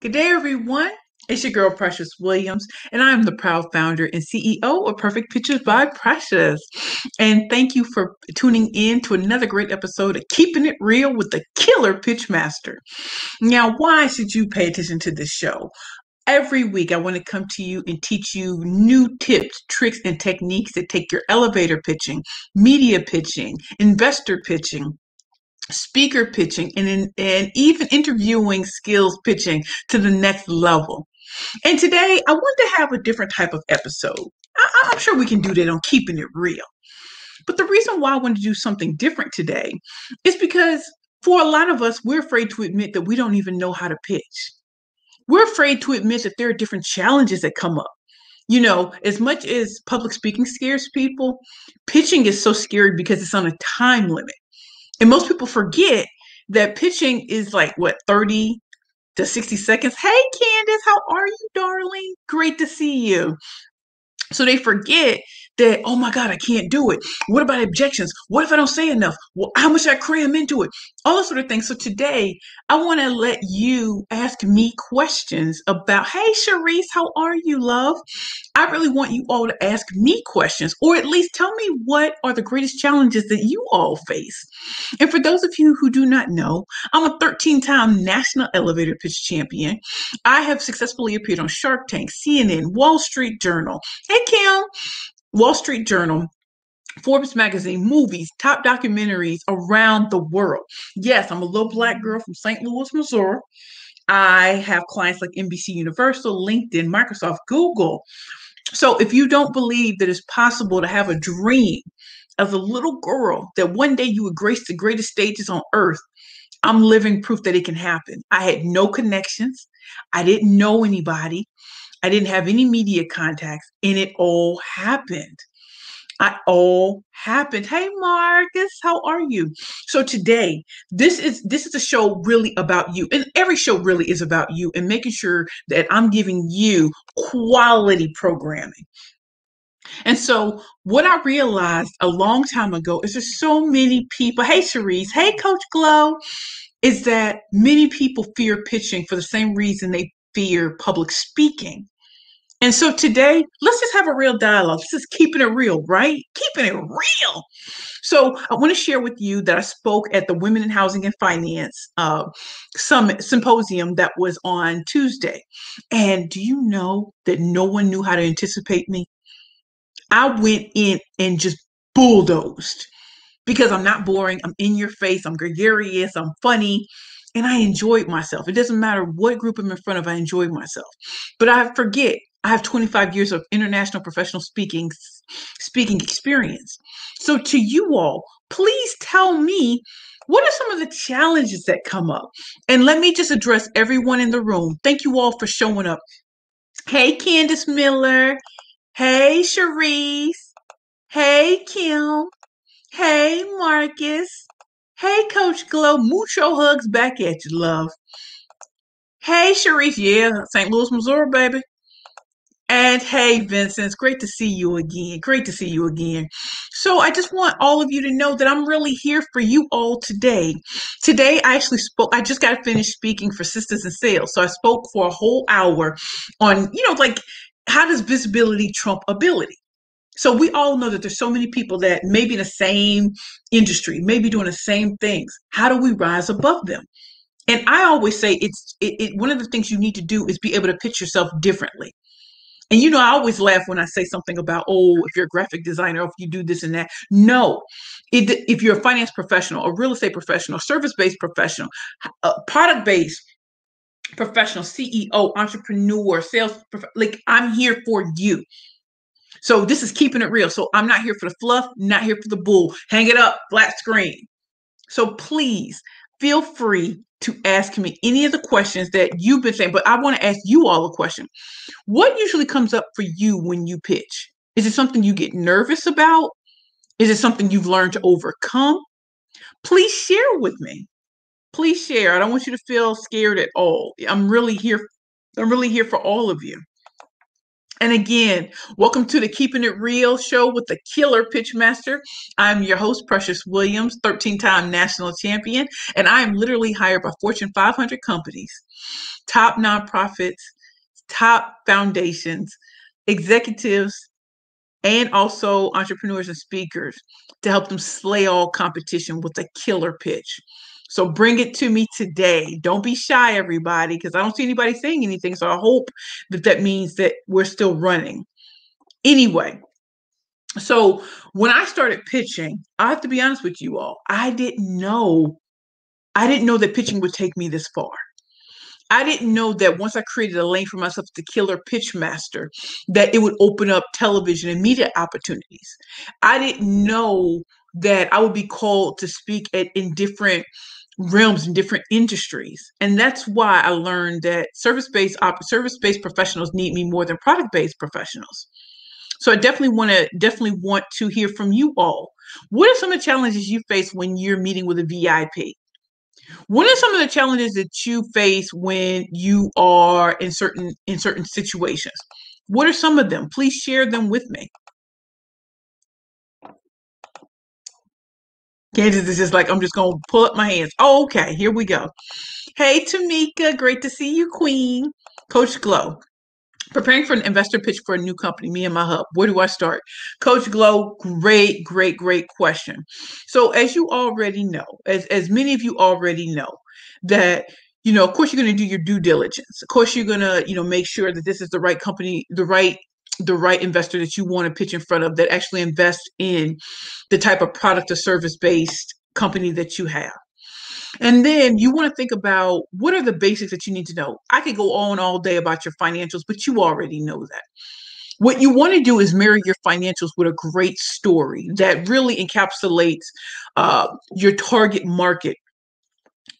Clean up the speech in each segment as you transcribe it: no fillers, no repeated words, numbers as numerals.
Good day, everyone. It's your girl, Precious Williams, and I am the proud founder and CEO of Perfect Pictures by Precious. And thank you for tuning in to another great episode of Keeping It Real with the Killer Pitch Master. Now, why should you pay attention to this show? Every week, I want to come to you and teach you new tips, tricks, and techniques that take your elevator pitching, media pitching, investor pitching, speaker pitching, and even interviewing skills pitching to the next level. And today I want to have a different type of episode. I'm sure we can do that on Keeping It Real. But the reason why I want to do something different today is because for a lot of us, we're afraid to admit that we don't even know how to pitch. We're afraid to admit that there are different challenges that come up. You know, as much as public speaking scares people, pitching is so scary because it's on a time limit. And most people forget that pitching is like what, 30 to 60 seconds. Hey, Candace, how are you, darling? Great to see you. So they forget that, oh my God, I can't do it. What about objections? What if I don't say enough? Well, how much I cram into it? All those sort of things. So today, I want to let you ask me questions about, hey, Sharice, how are you, love? I really want you all to ask me questions, or at least tell me what are the greatest challenges that you all face. And for those of you who do not know, I'm a 13-time national elevator pitch champion. I have successfully appeared on Shark Tank, CNN, Wall Street Journal. Hey, Kim. Wall Street Journal, Forbes magazine, movies, top documentaries around the world. Yes, I'm a little black girl from St. Louis, Missouri. I have clients like NBC Universal, LinkedIn, Microsoft, Google. So if you don't believe that it's possible to have a dream as a little girl that one day you would grace the greatest stages on earth, I'm living proof that it can happen. I had no connections. I didn't know anybody. I didn't have any media contacts, and it all happened. All happened. Hey, Marcus, how are you? So today, this is a show really about you, and every show really is about you, and making sure that I'm giving you quality programming. And so, what I realized a long time ago is there's so many people. Hey, Cherise. Hey, Coach Glow. Is that many people fear pitching for the same reason they fear public speaking. And so today, let's just have a real dialogue. This is keeping it real, right? Keeping it real. So I want to share with you that I spoke at the Women in Housing and Finance Summit Symposium that was on Tuesday. And do you know that no one knew how to anticipate me? I went in and just bulldozed because I'm not boring. I'm in your face. I'm gregarious. I'm funny. And I enjoyed myself. It doesn't matter what group I'm in front of, I enjoyed myself. But I forget, I have 25 years of international professional speaking experience. So to you all, please tell me, what are some of the challenges that come up? And let me just address everyone in the room. Thank you all for showing up. Hey, Candace Miller. Hey, Cherise. Hey, Kim. Hey, Marcus. Hey, Coach Glow. Mucho hugs back at you, love. Hey, Sharice. Yeah, St. Louis, Missouri, baby. And hey, Vincent. It's great to see you again. Great to see you again. So I just want all of you to know that I'm really here for you all today. Today, I actually spoke. I just got finished speaking for Sisters in Sales. So I spoke for a whole hour on, like, how does visibility trump ability? So we all know that there's so many people that may be in the same industry, maybe doing the same things. How do we rise above them? And I always say one of the things you need to do is be able to pitch yourself differently. And I always laugh when I say something about, oh, if you're a graphic designer, if you do this and that. No, if you're a finance professional, a real estate professional, service-based professional, a product-based professional, CEO, entrepreneur, sales, like, I'm here for you. So this is keeping it real. So I'm not here for the fluff, not here for the bull. Hang it up, flat screen. So please feel free to ask me any of the questions that you've been saying, but I want to ask you all a question. What usually comes up for you when you pitch? Is it something you get nervous about? Is it something you've learned to overcome? Please share with me. Please share. I don't want you to feel scared at all. I'm really here for all of you. And again, welcome to the Keeping It Real show with the killer pitch master. I'm your host, Precious Williams, 13-time national champion, and I am literally hired by Fortune 500 companies, top nonprofits, top foundations, executives, and also entrepreneurs and speakers to help them slay all competition with a killer pitch. So bring it to me today. Don't be shy, everybody, because I don't see anybody saying anything. So I hope that that means that we're still running. Anyway, so when I started pitching, I have to be honest with you all, I didn't know that pitching would take me this far. I didn't know that once I created a lane for myself, the killer pitch master, that it would open up television and media opportunities. I didn't know that I would be called to speak in different realms in different industries. And that's why I learned that service-based professionals need me more than product-based professionals. So I definitely want to hear from you all. What are some of the challenges you face when you're meeting with a VIP? What are some of the challenges that you face when you are in certain situations? What are some of them? Please share them with me. Candace is just like, I'm just gonna pull up my hands. Oh, okay, here we go. Hey Tamika, great to see you, Queen. Coach Glow. Preparing for an investor pitch for a new company, me and my hub. Where do I start? Coach Glow, great question. So as you already know, as many of you already know, that of course you're going to do your due diligence. Of course you're going to, make sure that this is the right company, the right investor that you want to pitch in front of that actually invests in the type of product or service based company that you have. And then you want to think about what are the basics that you need to know. I could go on all day about your financials, but you already know that. What you want to do is marry your financials with a great story that really encapsulates your target market.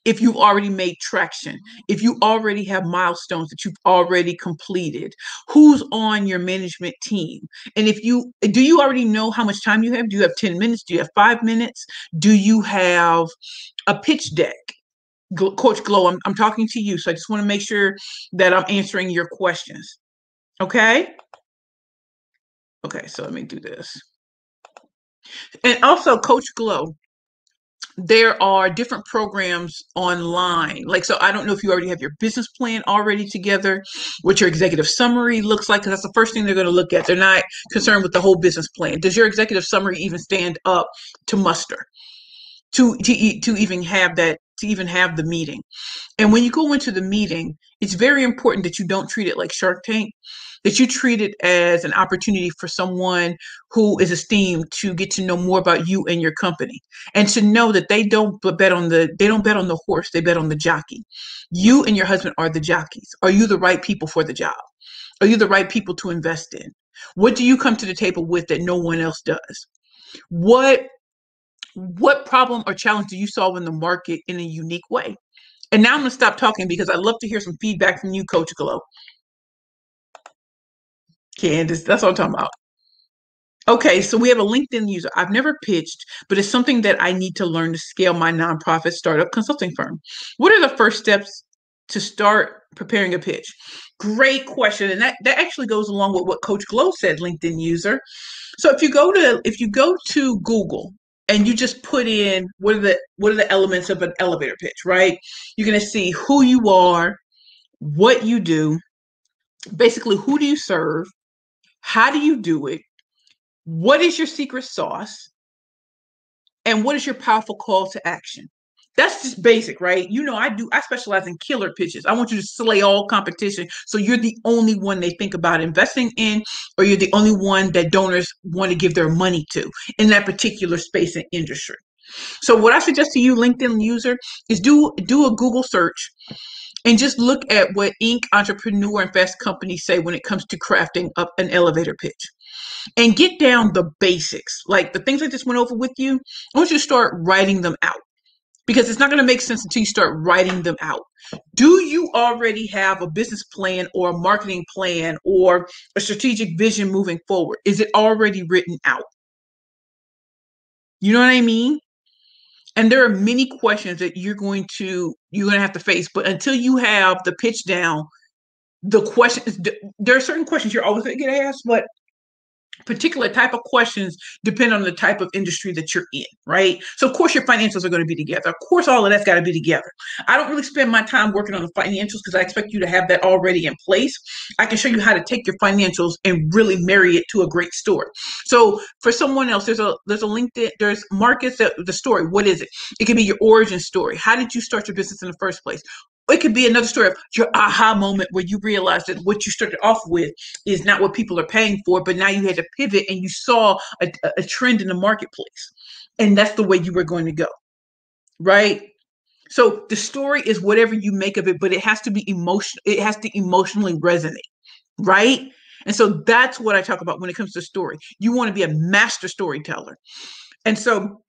If you've already made traction, if you already have milestones that you've already completed, who's on your management team? And do you already know how much time you have? Do you have 10 minutes? Do you have 5 minutes? Do you have a pitch deck? Coach Glow, I'm talking to you, so I just want to make sure that I'm answering your questions. Okay? Okay, so let me do this. And also, Coach Glow, there are different programs online. Like, so I don't know if you already have your business plan already together, what your executive summary looks like, because that's the first thing they're going to look at. They're not concerned with the whole business plan. Does your executive summary even stand up to muster, to even have the meeting? And when you go into the meeting, it's very important that you don't treat it like Shark Tank, that you treat it as an opportunity for someone who is esteemed to get to know more about you and your company, and to know that they don't bet on the horse, they bet on the jockey. You and your husband are the jockeys. Are you the right people for the job? Are you the right people to invest in? What do you come to the table with that no one else does? What problem or challenge do you solve in the market in a unique way? And now I'm going to stop talking because I'd love to hear some feedback from you, Coach Glow. Candace, that's what I'm talking about. Okay, so we have a LinkedIn user. I've never pitched, but it's something that I need to learn to scale my nonprofit startup consulting firm. What are the first steps to start preparing a pitch? Great question. And that actually goes along with what Coach Glow said, LinkedIn user. So if you go to Google and you just put in what are the elements of an elevator pitch, right? You're going to see who you are, what you do, basically who do you serve, how do you do it, what is your secret sauce, and what is your powerful call to action. That's just basic, right? I specialize in killer pitches. I want you to slay all competition, so you're the only one they think about investing in, or you're the only one that donors want to give their money to in that particular space and industry. So what I suggest to you, LinkedIn user, is do a Google search and just look at what Inc. Entrepreneur and Fast Companies say when it comes to crafting up an elevator pitch. And get down the basics. Like the things I just went over with you, I want you to start writing them out, because it's not going to make sense until you start writing them out. Do you already have a business plan or a marketing plan or a strategic vision moving forward? Is it already written out? You know what I mean? And there are many questions that you're going to have to face, but until you have the pitch down, The questions, there are certain questions you're always going to get asked, but particular type of questions depend on the type of industry that you're in, right? So of course your financials are going to be together. Of course all of that's got to be together. I don't really spend my time working on the financials because I expect you to have that already in place. I can show you how to take your financials and really marry it to a great story. So for someone else, there's a LinkedIn, there's Marcus, the story. What is it? It can be your origin story. How did you start your business in the first place? It could be another story of your aha moment where you realized that what you started off with is not what people are paying for, but now you had to pivot and you saw a trend in the marketplace. And that's the way you were going to go, right? So the story is whatever you make of it, but it has to be emotional. It has to emotionally resonate, right? And so that's what I talk about when it comes to story. You want to be a master storyteller. And so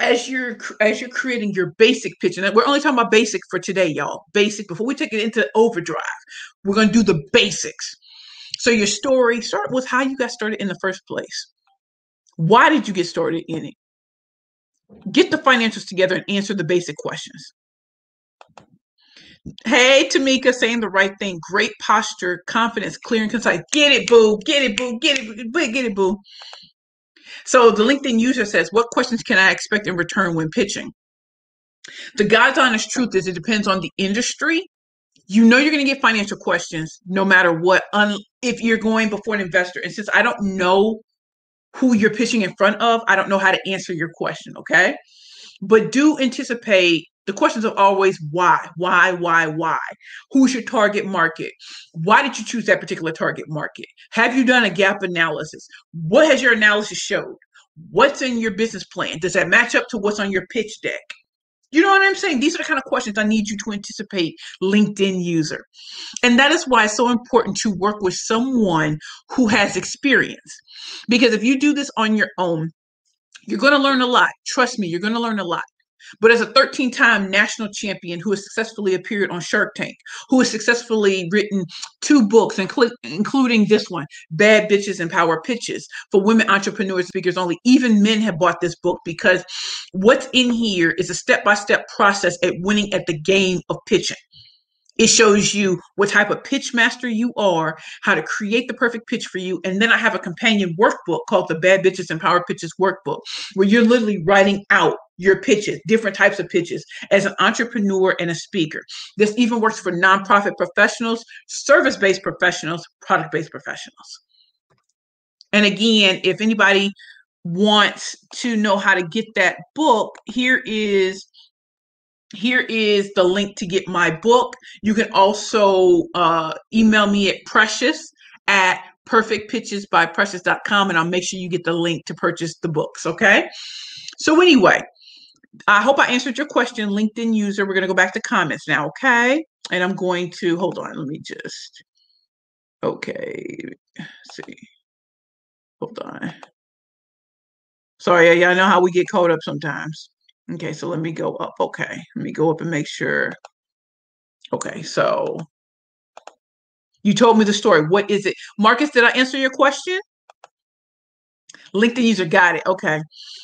as you're creating your basic pitch, and we're only talking about basic for today, y'all. Basic. Before we take it into overdrive, we're going to do the basics. So your story, start with how you got started in the first place. Why did you get started in it? Get the financials together and answer the basic questions. Hey, Tamika, saying the right thing. Great posture, confidence, clear and concise. Get it, boo. Get it, boo. Get it, boo. Get it, boo. So the LinkedIn user says, what questions can I expect in return when pitching? The God's honest truth is it depends on the industry. You know you're going to get financial questions no matter what, if you're going before an investor. And since I don't know who you're pitching in front of, I don't know how to answer your question, okay? But do anticipate the questions are always why? Why? Who's your target market? Why did you choose that particular target market? Have you done a gap analysis? What has your analysis showed? What's in your business plan? Does that match up to what's on your pitch deck? You know what I'm saying? These are the kind of questions I need you to anticipate, LinkedIn user. And that is why it's so important to work with someone who has experience. Because if you do this on your own, you're going to learn a lot. Trust me, you're going to learn a lot. But as a 13-time national champion who has successfully appeared on Shark Tank, who has successfully written 2 books, including this one, Bad Bitches and Power Pitches, for women entrepreneurs, speakers only. Even men have bought this book because what's in here is a step-by-step process at winning at the game of pitching. It shows you what type of pitch master you are, how to create the perfect pitch for you. And then I have a companion workbook called the Bad Bitches and Power Pitches Workbook, where you're literally writing out your pitches, different types of pitches as an entrepreneur and a speaker. This even works for nonprofit professionals, service-based professionals, product-based professionals. And again, if anybody wants to know how to get that book, here is the link to get my book. You can also email me at precious@perfectpitchesbyprecious.com, and I'll make sure you get the link to purchase the books, okay? So anyway, I hope I answered your question, LinkedIn user. We're going to go back to comments now, okay? And I'm going to, hold on, let me just, okay, let's see. Hold on. Sorry, yeah, I know how we get caught up sometimes. Okay, so let me go up. Okay, let me go up and make sure. Okay, so you told me the story. What is it? Marcus, did I answer your question? LinkedIn user, got it. Okay.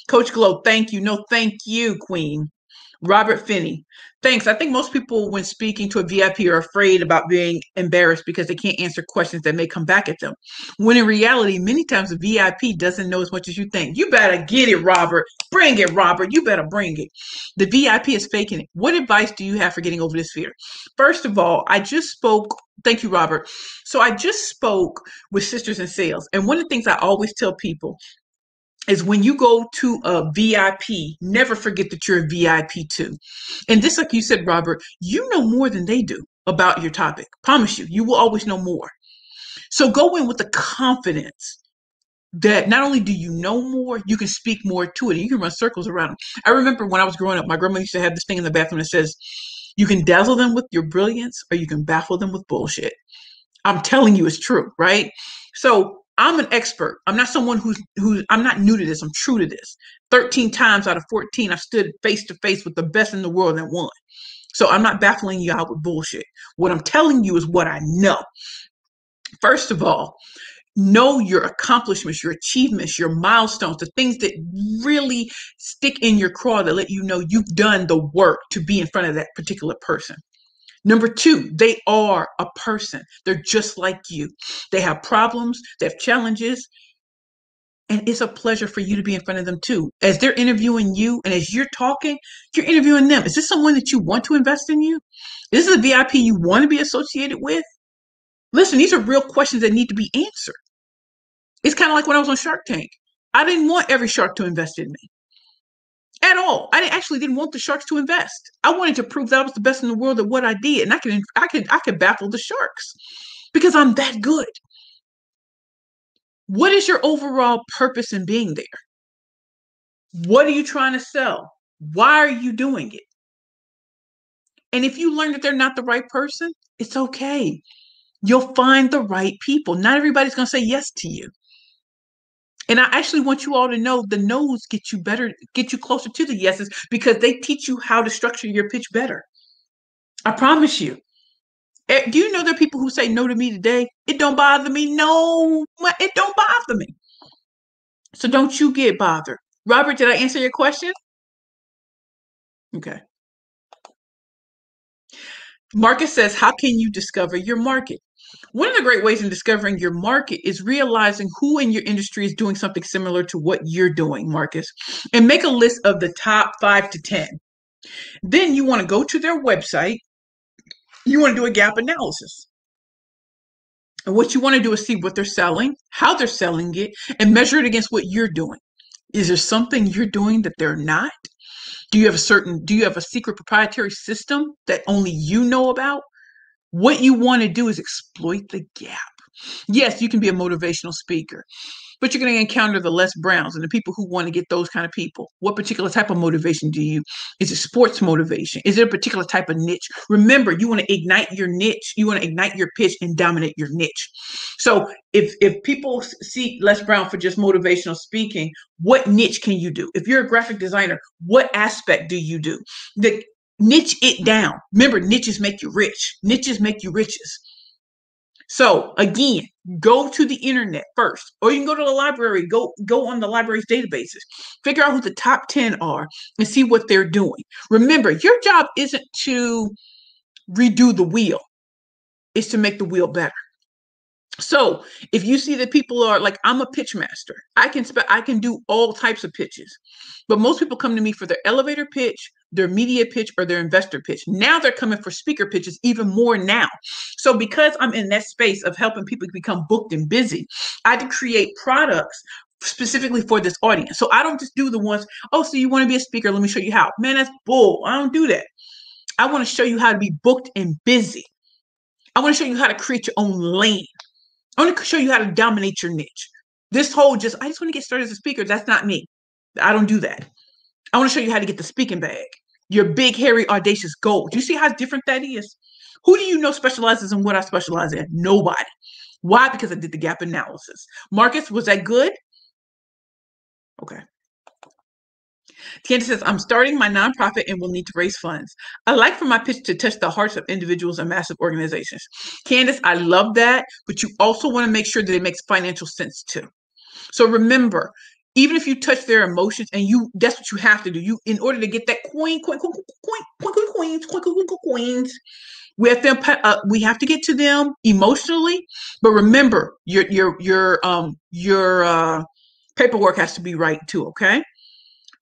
Coach Glow, thank you. No, thank you, Queen. Robert Finney, thanks. I think most people, when speaking to a VIP, are afraid about being embarrassed because they can't answer questions that may come back at them. When in reality, many times the VIP doesn't know as much as you think. You better get it, Robert. Bring it, Robert. You better bring it. The VIP is faking it. What advice do you have for getting over this fear? First of all, I just spoke. Thank you, Robert. So I just spoke with Sisters in Sales. And one of the things I always tell people is when you go to a VIP, never forget that you're a VIP too. And this, like you said, Robert, you know more than they do about your topic. Promise you, you will always know more. So go in with the confidence that not only do you know more, you can speak more to it. And you can run circles around them. I remember when I was growing up, my grandma used to have this thing in the bathroom that says, you can dazzle them with your brilliance or you can baffle them with bullshit. I'm telling you, it's true, right? So I'm an expert. I'm not someone who's I'm not new to this. I'm true to this. 13 times out of 14, I've stood face to face with the best in the world and won. So I'm not baffling you out with bullshit. What I'm telling you is what I know. First of all, know your accomplishments, your achievements, your milestones, the things that really stick in your craw that let you know you've done the work to be in front of that particular person. Number two, they are a person. They're just like you. They have problems, they have challenges, and it's a pleasure for you to be in front of them too. As they're interviewing you and as you're talking, you're interviewing them. Is this someone that you want to invest in you? Is this a VIP you want to be associated with? Listen, these are real questions that need to be answered. It's kind of like when I was on Shark Tank. I didn't want every shark to invest in me at all. Actually didn't want the sharks to invest. I wanted to prove that I was the best in the world at what I did, and I could baffle the sharks because I'm that good. What is your overall purpose in being there? What are you trying to sell? Why are you doing it? And if you learn that they're not the right person, it's okay. You'll find the right people. Not everybody's going to say yes to you. And I actually want you all to know the no's get you better, get you closer to the yeses because they teach you how to structure your pitch better. I promise you. Do you know there are people who say no to me today? It don't bother me. No, it don't bother me. So don't you get bothered. Robert, did I answer your question? Okay. Marcus says, how can you discover your market? One of the great ways in discovering your market is realizing who in your industry is doing something similar to what you're doing, Marcus, and make a list of the top 5 to 10. Then you want to go to their website. You want to do a gap analysis. And what you want to do is see what they're selling, how they're selling it, and measure it against what you're doing. Is there something you're doing that they're not? Do you have a secret proprietary system that only you know about? What you want to do is exploit the gap. Yes, you can be a motivational speaker, but you're going to encounter the Les Browns and the people who want to get those kind of people. What particular type of motivation do you? Is it sports motivation? Is it a particular type of niche? Remember, you want to ignite your niche. You want to ignite your pitch and dominate your niche. So if people see Les Brown for just motivational speaking, what niche can you do? If you're a graphic designer, what aspect do you do? Niche it down. Remember, niches make you rich. Niches make you riches. So again, go to the internet first, or you can go to the library, go on the library's databases, figure out who the top 10 are and see what they're doing. Remember, your job isn't to redo the wheel, it's to make the wheel better. So if you see that people are like, I'm a pitch master, I can do all types of pitches, but most people come to me for their elevator pitch, their media pitch, or their investor pitch. Now they're coming for speaker pitches even more now. So because I'm in that space of helping people become booked and busy, I had to create products specifically for this audience. So I don't just do the ones, oh, so you want to be a speaker? Let me show you how. Man, that's bull. I don't do that. I want to show you how to be booked and busy. I want to show you how to create your own lane. I want to show you how to dominate your niche. This whole I just want to get started as a speaker, that's not me. I don't do that. I want to show you how to get the speaking bag, your big, hairy, audacious goal. Do you see how different that is? Who do you know specializes in what I specialize in? Nobody. Why? Because I did the gap analysis. Marcus, was that good? Okay. Candace says, I'm starting my nonprofit and will need to raise funds. I like for my pitch to touch the hearts of individuals and massive organizations. Candace, I love that, but you also want to make sure that it makes financial sense too. So remember, even if you touch their emotions and that's what you have to do. You, in order to get that queens, we have to get to them emotionally. But remember, your paperwork has to be right too. Okay.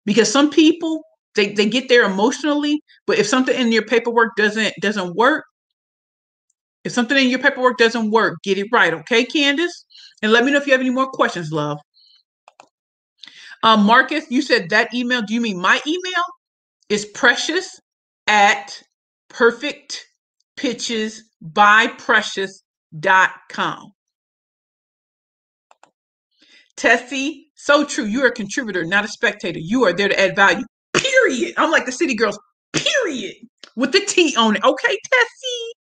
Because some people they get there emotionally, but if something in your paperwork doesn't work, get it right, okay, Candace? And let me know if you have any more questions, love. Marcus, you said that email. Do you mean my email? Is precious@perfectpitchesbyprecious.com. Tessie, so true. You're a contributor, not a spectator. You are there to add value. Period. I'm like the city girls. Period. With the T on it. Okay, Tessie.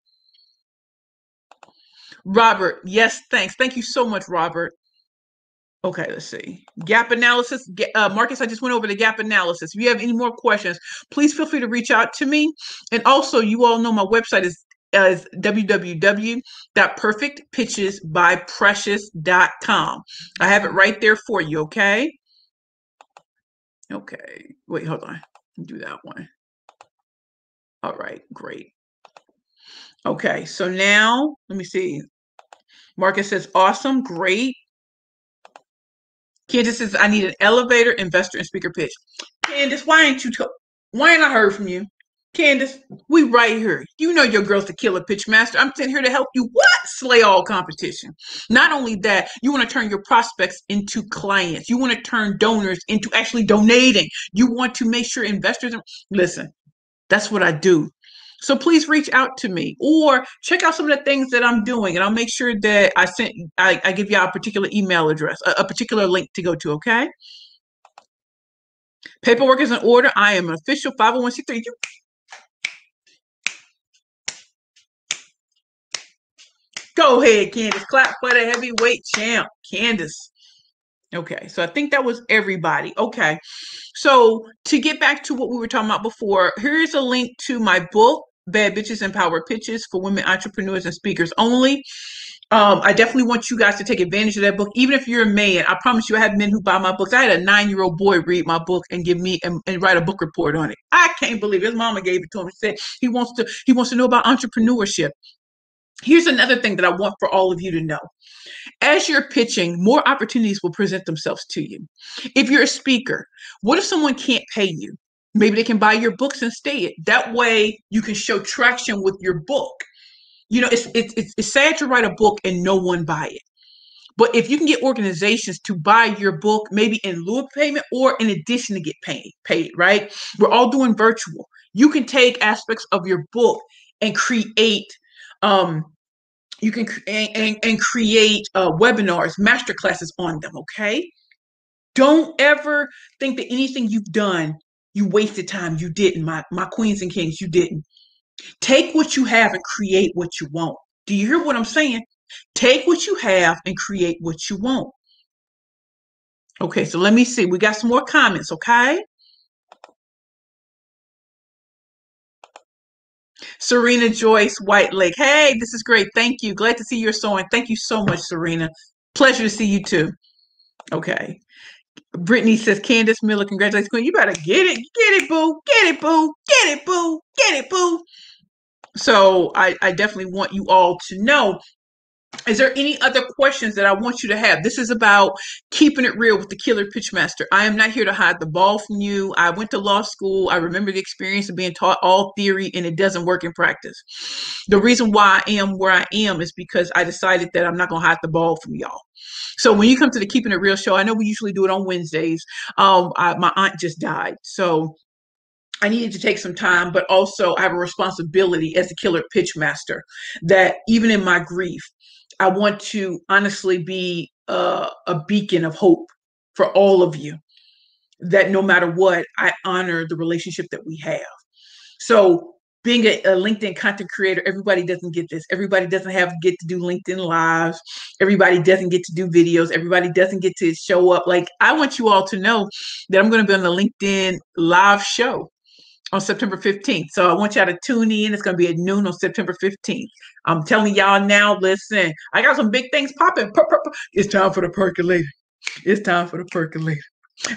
Robert, yes, thanks. Thank you so much, Robert. Okay, let's see. Gap analysis. Marcus, I just went over the gap analysis. If you have any more questions, please feel free to reach out to me. And also, you all know my website is www.perfectpitchesbyprecious.com. I have it right there for you, okay? Okay. Wait, hold on. Do that one. All right, great. Okay, so now let me see. Marcus says, awesome, great. Candace says, I need an elevator, investor, and speaker pitch. Candace, why ain't I heard from you? Candace, we right here. You know your girl's the killer pitch master. I'm sitting here to help you what? Slay all competition. Not only that, you want to turn your prospects into clients. You want to turn donors into actually donating. You want to make sure investors, listen, that's what I do. So please reach out to me or check out some of the things that I'm doing, and I'll make sure that I give you a particular email address, a particular link to go to. Okay. Paperwork is in order. I am an official 501c3. Go ahead, Candace. Clap for the heavyweight champ, Candace. Okay, so I think that was everybody. Okay, so to get back to what we were talking about before, here's a link to my book, Bad Bitches and Power Pitches for Women Entrepreneurs and Speakers Only. I definitely want you guys to take advantage of that book, even if you're a man. I promise you, I have men who buy my books. I had a 9-year-old boy read my book and give me and write a book report on it. I can't believe it. His mama gave it to him and said he wants to know about entrepreneurship. Here's another thing that I want for all of you to know. As you're pitching, more opportunities will present themselves to you. If you're a speaker, what if someone can't pay you? Maybe they can buy your books instead. That way you can show traction with your book. You know, it's sad to write a book and no one buy it. But if you can get organizations to buy your book, maybe in lieu of payment or in addition to get paid, right? We're all doing virtual. You can take aspects of your book and create you can and create webinars, master classes on them. Okay. Don't ever think that anything you've done, you wasted time. You didn't. My queens and kings, you didn't. Take what you have and create what you want. Do you hear what I'm saying? Take what you have and create what you want. Okay, so let me see. We got some more comments, okay? Serena Joyce White Lake. Hey, this is great. Thank you. Glad to see you're sewing. Thank you so much, Serena. Pleasure to see you too. Okay. Brittany says, Candace Miller, congratulations, Queen. You better get it. Get it, boo. Get it, boo. Get it, boo. Get it, boo. So I definitely want you all to know. Is there any other questions that I want you to have? This is about keeping it real with the Killer Pitchmaster. I am not here to hide the ball from you. I went to law school. I remember the experience of being taught all theory and it doesn't work in practice. The reason why I am where I am is because I decided that I'm not going to hide the ball from y'all. So when you come to the Keeping It Real show, I know we usually do it on Wednesdays. My aunt just died. So I needed to take some time, but also I have a responsibility as a Killer Pitchmaster that even in my grief, I want to honestly be a beacon of hope for all of you, that no matter what, I honor the relationship that we have. So being a LinkedIn content creator, everybody doesn't get this. Everybody doesn't get to do LinkedIn lives. Everybody doesn't get to do videos. Everybody doesn't get to show up. Like, I want you all to know that I'm going to be on the LinkedIn live show on September 15th. So I want y'all to tune in. It's going to be at noon on September 15th. I'm telling y'all now, listen, I got some big things popping. It's time for the percolator. It's time for the percolator.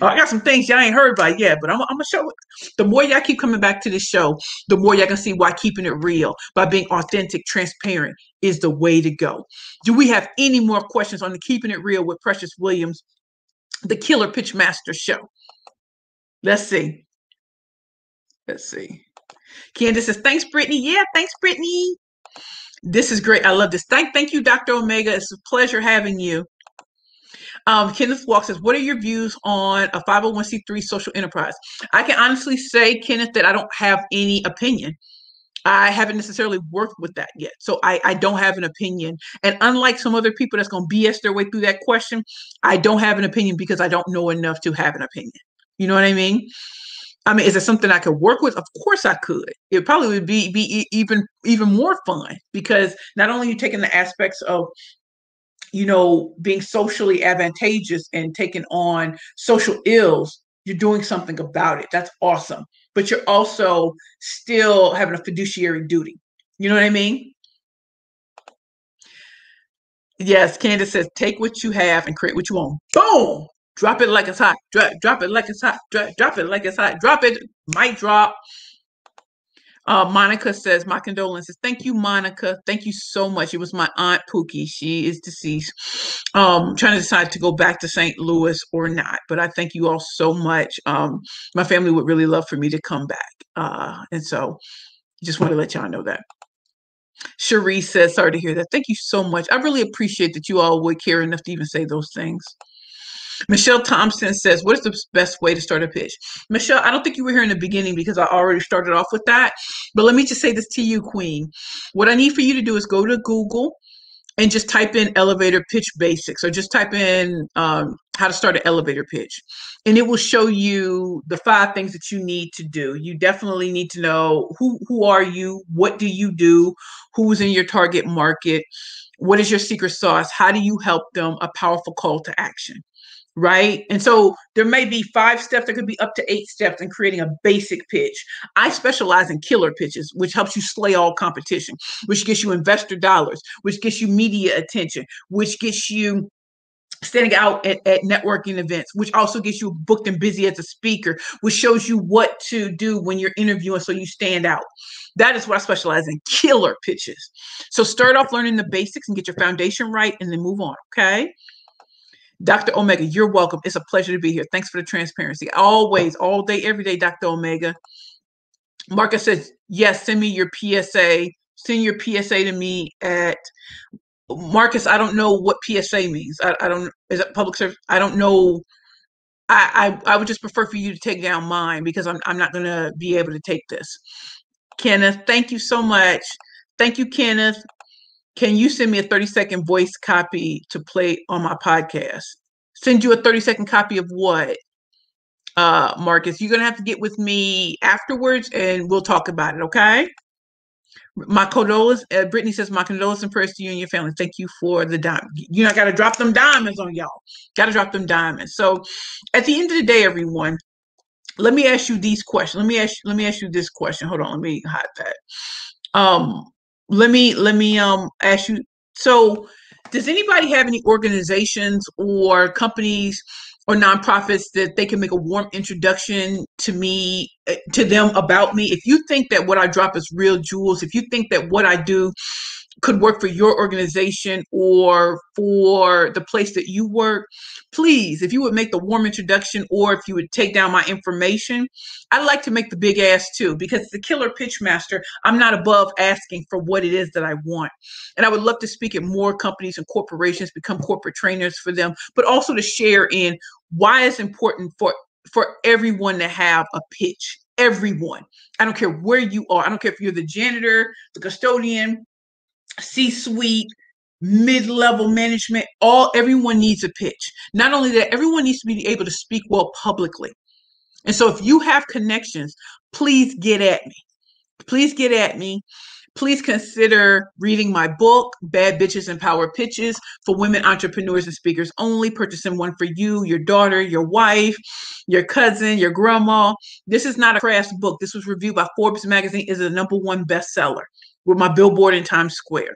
I got some things y'all ain't heard about yet, but I'm going to show it. The more y'all keep coming back to this show, the more y'all can see why keeping it real, by being authentic, transparent is the way to go. Do we have any more questions on the Keeping It Real with Precious Williams, the Killer Pitchmaster show? Let's see. Candace says, thanks, Brittany. Yeah, thanks, Brittany. This is great. I love this. Thank you, Dr. Omega. It's a pleasure having you. Kenneth Walk says, what are your views on a 501c3 social enterprise? I can honestly say, Kenneth, that I don't have any opinion. I haven't necessarily worked with that yet. So I don't have an opinion. And unlike some other people that's going to BS their way through that question, I don't have an opinion because I don't know enough to have an opinion. You know what I mean? I mean, is it something I could work with? Of course I could. It probably would be even more fun because not only are you taking the aspects of, you know, being socially advantageous and taking on social ills, you're doing something about it. That's awesome. But you're also still having a fiduciary duty. You know what I mean? Yes, Candace says, take what you have and create what you want. Boom! Drop it like it's hot. Drop it like it's hot. Drop it like it's hot. Drop it. Mic drop. Monica says, my condolences. Thank you, Monica. Thank you so much. It was my aunt Pookie. She is deceased. Trying to decide to go back to St. Louis or not. But I thank you all so much. My family would really love for me to come back. And so just want to let y'all know that. Cherie says, sorry to hear that. Thank you so much. I really appreciate that you all would care enough to even say those things. Michelle Thompson says, what is the best way to start a pitch? Michelle, I don't think you were here in the beginning because I already started off with that. But let me just say this to you, Queen. What I need for you to do is go to Google and just type in elevator pitch basics, or just type in how to start an elevator pitch. And it will show you the 5 things that you need to do. You definitely need to know who are you, what do you do, who's in your target market, what is your secret sauce, how do you help them, a powerful call to action. Right. And so there may be 5 steps. There could be up to 8 steps in creating a basic pitch. I specialize in killer pitches, which helps you slay all competition, which gets you investor dollars, which gets you media attention, which gets you standing out at networking events, which also gets you booked and busy as a speaker, which shows you what to do when you're interviewing so you stand out. That is what I specialize in, killer pitches. So start off learning the basics and get your foundation right and then move on. Okay. Dr. Omega, you're welcome. It's a pleasure to be here. Thanks for the transparency. Always, all day, every day, Dr. Omega. Marcus says, yes, send me your PSA. Send your PSA to me at Marcus. I don't know what PSA means. I don't, is it public service? I don't know. I would just prefer for you to take down mine because I'm not going to be able to take this. Kenneth, thank you so much. Thank you, Kenneth. Can you send me a 30-second voice copy to play on my podcast? Send you a 30-second copy of what, Marcus? You're going to have to get with me afterwards and we'll talk about it, okay? My condolences, Brittany says, my condolences and prayers to you and your family. Thank you for the diamond. You know, I got to drop them diamonds on y'all. Got to drop them diamonds. So at the end of the day, everyone, let me ask you these questions. Let me ask you this question. Hold on. Let me hide that. Let me ask you, so does anybody have any organizations or companies or nonprofits that they can make a warm introduction to me, to them about me? If you think that what I drop is real jewels, if you think that what I do could work for your organization or for the place that you work, please, if you would make the warm introduction or if you would take down my information, I'd like to make the big ask too, because the killer pitch master, I'm not above asking for what it is that I want. And I would love to speak at more companies and corporations, become corporate trainers for them, but also to share in why it's important for everyone to have a pitch. Everyone. I don't care where you are. I don't care if you're the janitor, the custodian, C-suite, mid-level management, everyone needs a pitch. Not only that, everyone needs to be able to speak well publicly. And so if you have connections, please get at me. Please get at me. Please consider reading my book, Bad Bitches and Power Pitches for Women Entrepreneurs and Speakers Only. Purchasing one for you, your daughter, your wife, your cousin, your grandma. This is not a crass book. This was reviewed by Forbes magazine as a #1 bestseller with my billboard in Times Square.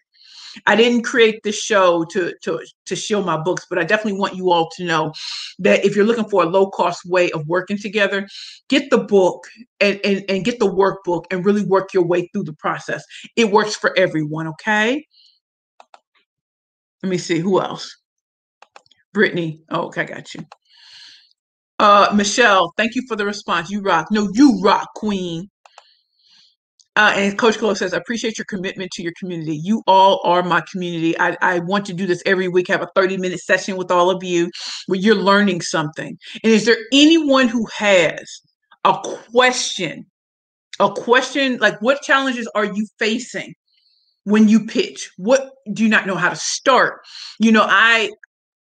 I didn't create this show to show my books, but I definitely want you all to know that if you're looking for a low-cost way of working together, get the book and get the workbook and really work your way through the process. It works for everyone, okay? Let me see, who else? Brittany. Oh, okay, I got you. Michelle, thank you for the response. You rock. No, you rock, queen. And Coach Cole says, I appreciate your commitment to your community. You all are my community. I want to do this every week, have a 30-minute session with all of you where you're learning something. And is there anyone who has a question like what challenges are you facing when you pitch? What do you not know how to start? You know,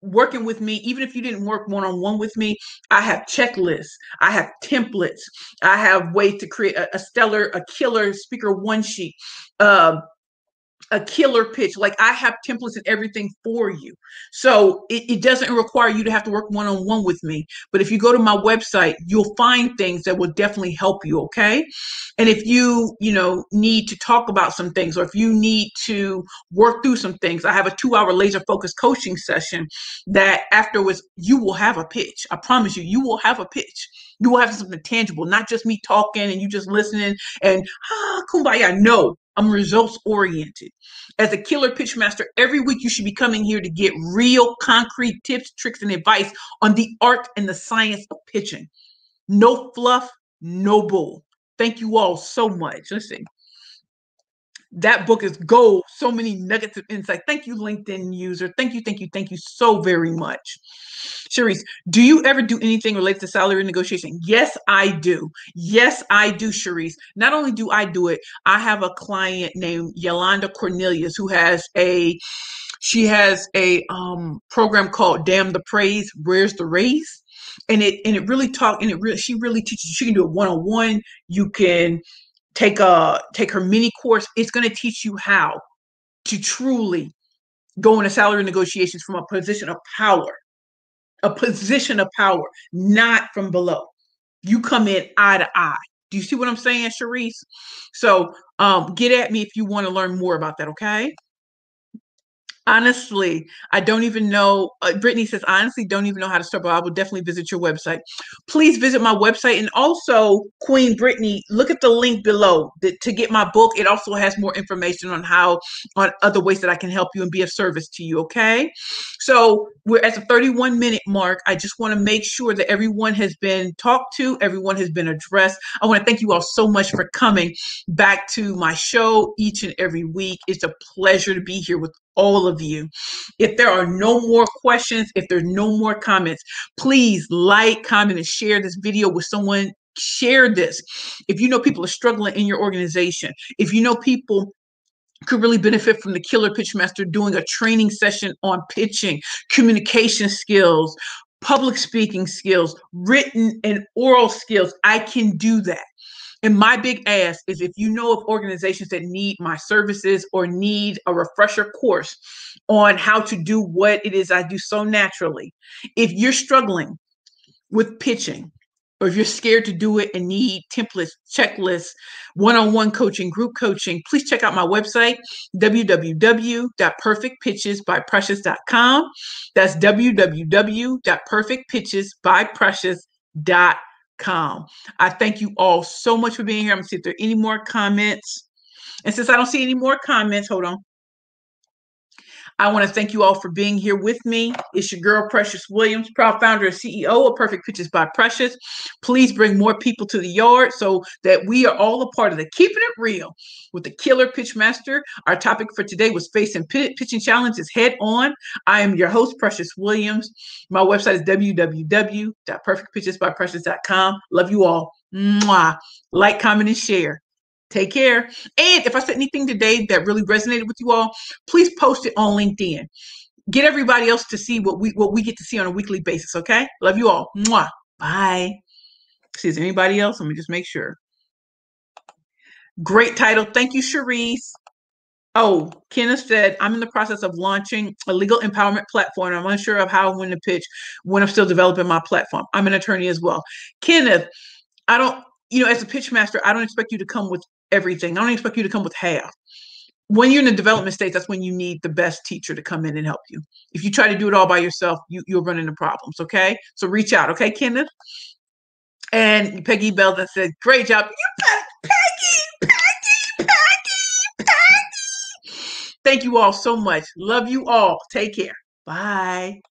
working with me, even if you didn't work one-on-one with me, I have checklists, I have templates, I have ways to create a killer speaker one sheet, a killer pitch. Like I have templates and everything for you. So it doesn't require you to have to work one-on-one with me. But if you go to my website, you'll find things that will definitely help you. Okay. And if need to talk about some things, or if you need to work through some things, I have a 2-hour laser focused coaching session that afterwards you will have a pitch. I promise you, you will have a pitch. You will have something tangible, not just me talking and you just listening and kumbaya. No, I'm results oriented. As a killer pitch master, every week you should be coming here to get real concrete tips, tricks, and advice on the art and the science of pitching. No fluff, no bull. Thank you all so much. Listen, that book is gold. So many nuggets of insight. Thank you, LinkedIn user. Thank you so very much. Sharice, do you ever do anything related to salary negotiation? Yes, I do. Yes, I do, Sharice. Not only do I do it, I have a client named Yolanda Cornelius who has a program called Damn the Praise, Where's the Raise? And it really she really teaches you. She can do it one-on-one. You can take her mini course. It's going to teach you how to truly go into salary negotiations from a position of power, not from below. You come in eye to eye. Do you see what I'm saying, Sharice? So get at me if you want to learn more about that, okay? Honestly, I don't even know. Brittany says, honestly, don't even know how to start, but I will definitely visit your website. Please visit my website. And also, Queen Brittany, look at the link below to get my book. It also has more information on other ways that I can help you and be of service to you. Okay. So we're at the 31-minute mark. I just want to make sure that everyone has been talked to, everyone has been addressed. I want to thank you all so much for coming back to my show each and every week. It's a pleasure to be here with all of you. If there are no more questions, if there's no more comments, please like, comment, and share this video with someone. Share this. If you know people are struggling in your organization, if you know people could really benefit from the Killer Pitch Master doing a training session on pitching, communication skills, public speaking skills, written and oral skills, I can do that. And my big ask is, if you know of organizations that need my services or need a refresher course on how to do what it is I do so naturally, if you're struggling with pitching, or if you're scared to do it and need templates, checklists, one-on-one coaching, group coaching, please check out my website, www.perfectpitchesbyprecious.com. That's www.perfectpitchesbyprecious.com. I thank you all so much for being here. I'm going to see if there are any more comments. And since I don't see any more comments, hold on. I want to thank you all for being here with me. It's your girl, Precious Williams, proud founder and CEO of Perfect Pitches by Precious. Please bring more people to the yard so that we are all a part of the Keeping It Real with the Killer Pitch Master. Our topic for today was facing pitching challenges head on. I am your host, Precious Williams. My website is www.perfectpitchesbyprecious.com. Love you all. Mwah. Like, comment, and share. Take care. And if I said anything today that really resonated with you all, please post it on LinkedIn. Get everybody else to see what we get to see on a weekly basis, okay? Love you all. Mwah. Bye. See, is there anybody else? Let me just make sure. Great title. Thank you, Sharice. Oh, Kenneth said, I'm in the process of launching a legal empowerment platform. I'm unsure of how and when to pitch when I'm still developing my platform. I'm an attorney as well. Kenneth, I don't, as a pitch master, I don't expect you to come with everything. I don't expect you to come with half. When you're in the development stage, that's when you need the best teacher to come in and help you. If you try to do it all by yourself, you'll run into problems, okay? So reach out, okay, Kenneth? And Peggy Bell that said, great job. You got Peggy. Thank you all so much. Love you all. Take care. Bye.